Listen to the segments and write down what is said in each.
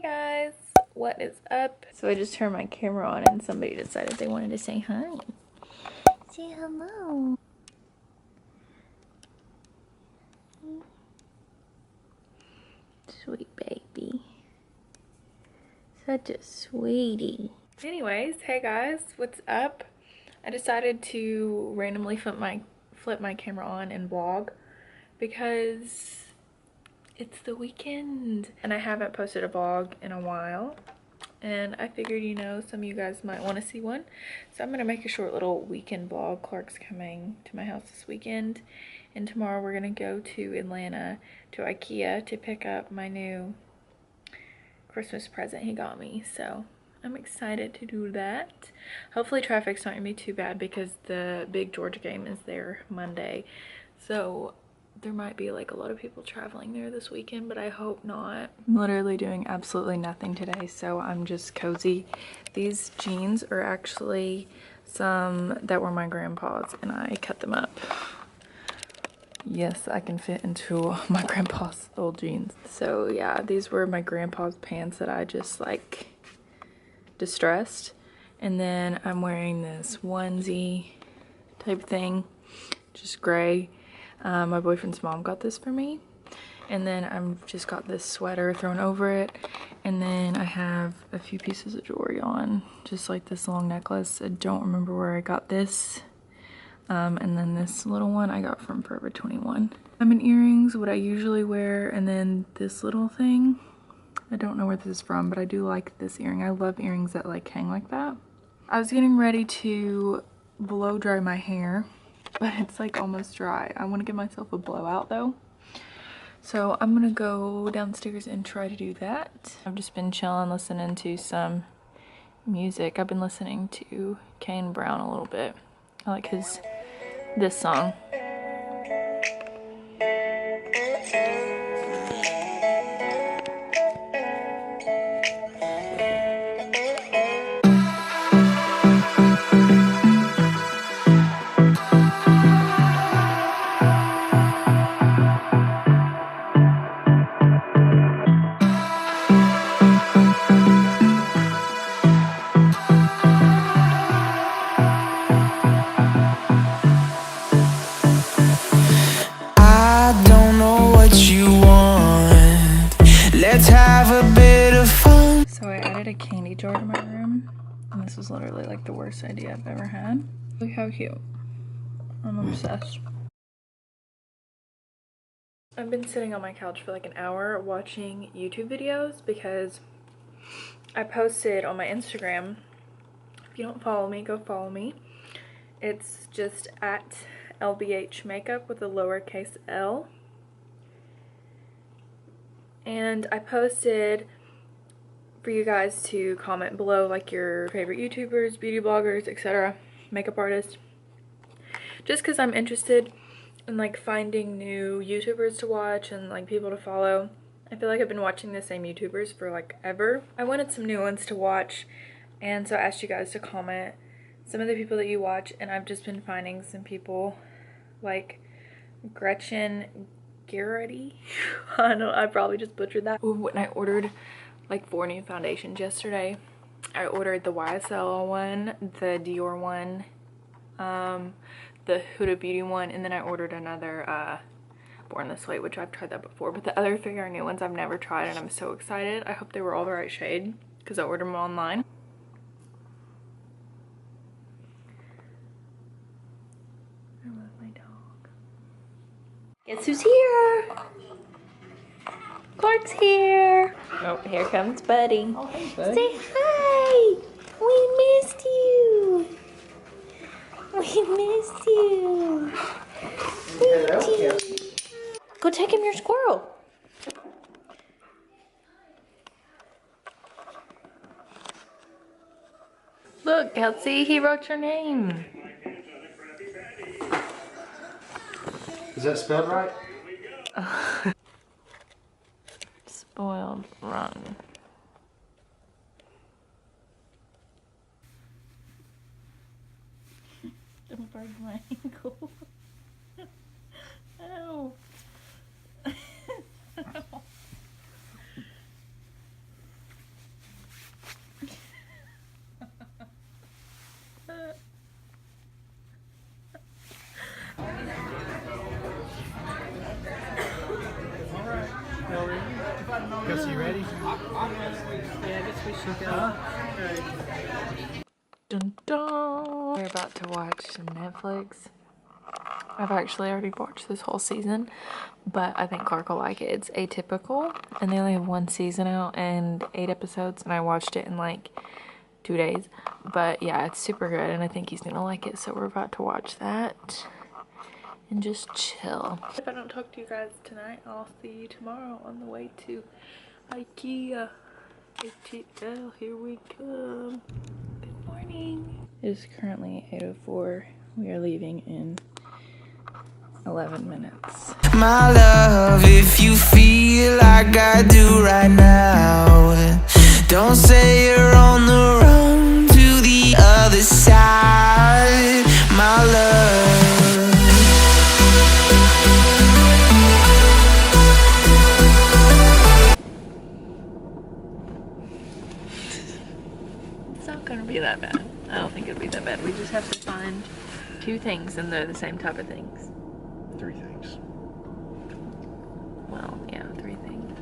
Guys, what is up? So I just turned my camera on and somebody decided they wanted to say hi. Say hello. Sweet baby. Such a sweetie. Anyways, hey guys, what's up? I decided to randomly flip my camera on and vlog because it's the weekend and I haven't posted a vlog in a while. And I figured, you know, some of you guys might want to see one. So I'm going to make a short little weekend vlog. Clark's coming to my house this weekend. And tomorrow we're going to go to Atlanta, to Ikea, to pick up my new Christmas present he got me. So I'm excited to do that. Hopefully traffic's not going to be too bad because the big Georgia game is there Monday. So there might be like a lot of people traveling there this weekend, but I hope not. I'm literally doing absolutely nothing today, so I'm just cozy. These jeans are actually some that were my grandpa's and I cut them up. Yes, I can fit into my grandpa's old jeans. So yeah, these were my grandpa's pants that I just like distressed. And then I'm wearing this onesie type thing, just gray. My boyfriend's mom got this for me. And then I've just got this sweater thrown over it. And then I have a few pieces of jewelry on, just like this long necklace. I don't remember where I got this. And then this little one I got from Forever 21. Diamond earrings, what I usually wear. And then this little thing, I don't know where this is from, but I do like this earring. I love earrings that like hang like that. I was getting ready to blow dry my hair, but it's like almost dry. I want to give myself a blowout though. So I'm gonna go downstairs and try to do that. I've just been chilling, listening to some music. I've been listening to Kane Brown a little bit. I like this song. So I added a candy jar to my room, and this was literally like the worst idea I've ever had. Look how cute. I'm obsessed. I've been sitting on my couch for like an hour watching YouTube videos because I posted on my Instagram. If you don't follow me, go follow me. It's just at lbhmakeup with a lowercase l. And I posted for you guys to comment below like your favorite YouTubers, beauty bloggers, etc., makeup artists. Just because I'm interested in like finding new YouTubers to watch and like people to follow. I feel like I've been watching the same YouTubers for like ever. I wanted some new ones to watch, and so I asked you guys to comment some of the people that you watch, and I've just been finding some people like Gretchen Garrity. I probably just butchered that. Ooh, and I ordered like 4 new foundations yesterday. I ordered the YSL one, the Dior one, the Huda Beauty one, and then I ordered another Born This Way, which I've tried that before, but the other 3 are new ones I've never tried, and I'm so excited. I hope they were all the right shade because I ordered them online. I love my dog. Guess who's here? Clark's here. Oh, here comes Buddy. Oh, hey, Buddy. Say hi. We missed you. We missed you. Sweetie. Go take him your squirrel. Look, Kelsey, he wrote your name. Is that spelled right? Spoiled run. Don't break my ankle. Ow. Ow. Yeah, I guess we should go. Dun dun. We're about to watch some Netflix. I've actually already watched this whole season, but I think Clark will like it. It's Atypical, and they only have one season out and 8 episodes, and I watched it in like 2 days. But yeah, it's super good, and I think he's gonna like it, so we're about to watch that and just chill. If I don't talk to you guys tonight, I'll see you tomorrow on the way to Ikea. ATL, here we come. Good morning. It is currently 8:04. We are leaving in 11 minutes. My love, if you feel like I do right now, don't say you're on the run to the other side, my love. It's not gonna be that bad. I don't think it'll be that bad. We just have to find 2 things and they're the same type of things. 3 things. Well, yeah, 3 things.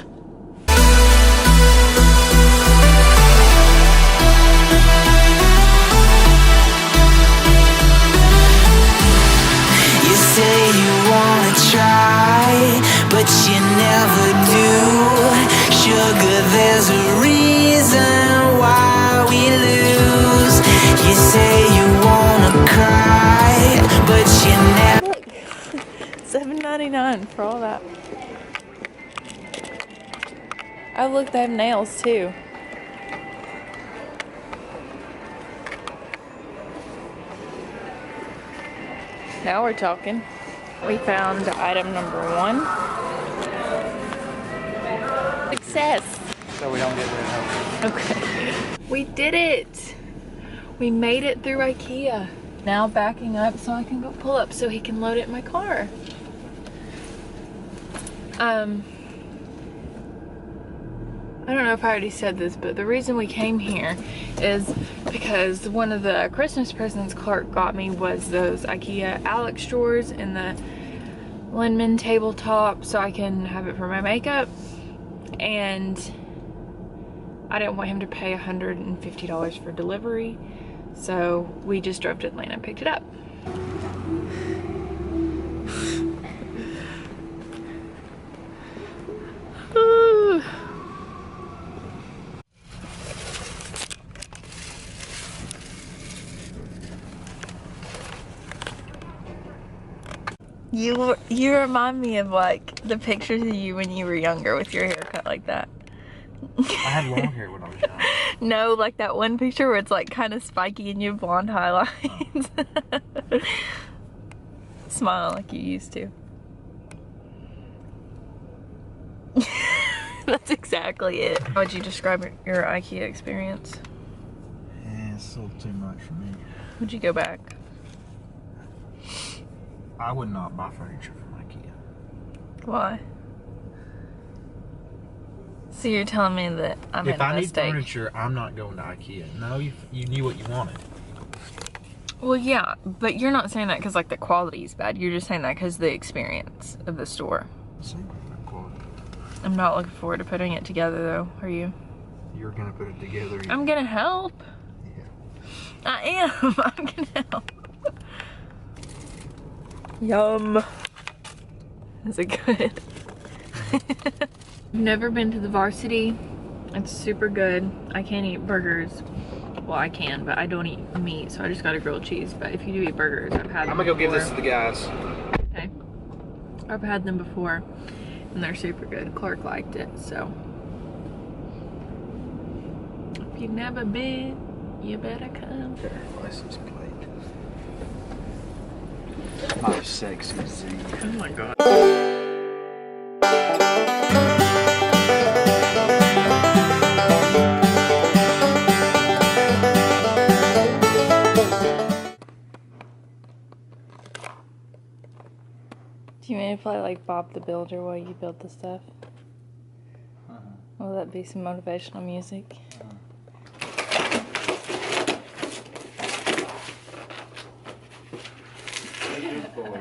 You say you wanna try, but you never do. Sugar, there's a reason why we lose. You say you wanna cry, but you never. Look, $7.99 for all that. Oh look, they have nails too. Now we're talking. We found item number 1. Success. So we don't get rid of it. Okay. We did it. We made it through Ikea. Now backing up so I can go pull up so he can load it in my car. I don't know if I already said this, but the reason we came here is because one of the Christmas presents Clark got me was those Ikea Alex drawers and the Linman tabletop so I can have it for my makeup. And I didn't want him to pay $150 for delivery, so we just drove to Atlanta and picked it up. You remind me of like the pictures of you when you were younger with your haircut like that. I had long hair when I was young. No, like that one picture where it's like kind of spiky and you have blonde highlights. Oh. Smile like you used to. That's exactly it. How would you describe your IKEA experience? Yeah, it's a little too much for me. Would you go back? I would not buy furniture from IKEA. Why? So you're telling me that I made a mistake. If I need furniture, I'm not going to IKEA. No, you knew what you wanted. Well, yeah, but you're not saying that because like the quality is bad. You're just saying that because the experience of the store. Same quality. I'm not looking forward to putting it together though. Are you? You're gonna put it together. I'm gonna help. Yeah. I am. I'm gonna help. Yum. Is it good? I've never been to the Varsity. It's super good. I can't eat burgers. Well, I can, but I don't eat meat, so I just got a grilled cheese. But if you do eat burgers, I've had them. I'm gonna go give this to the guys. Okay. I've had them before, and they're super good. Clark liked it, so. If you've never been, you better come. License plate. My sexy Z. Oh my god. Do you want me to play like Bob the Builder while you build the stuff? Will that be some motivational music? Good boy.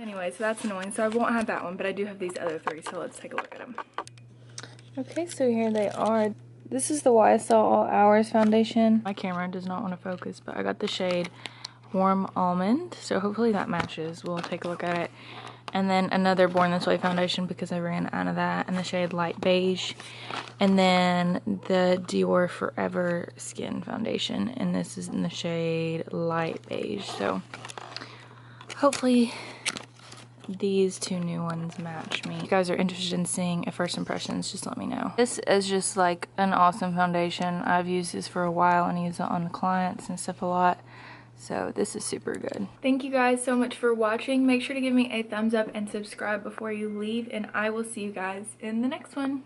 Anyway, so that's annoying. So I won't have that one, but I do have these other 3, so let's take a look at them. Okay, so here they are. This is the YSL All Hours foundation. My camera does not want to focus, but I got the shade Warm Almond, so hopefully that matches. We'll take a look at it. And then another Born This Way foundation because I ran out of that, in the shade Light Beige. And then the Dior Forever Skin foundation, and this is in the shade Light Beige. So hopefully these 2 new ones match me. If you guys are interested in seeing a first impressions, just let me know. This is just like an awesome foundation. I've used this for a while and use it on clients and stuff a lot. So this is super good. Thank you guys so much for watching. Make sure to give me a thumbs up and subscribe before you leave, and I will see you guys in the next one.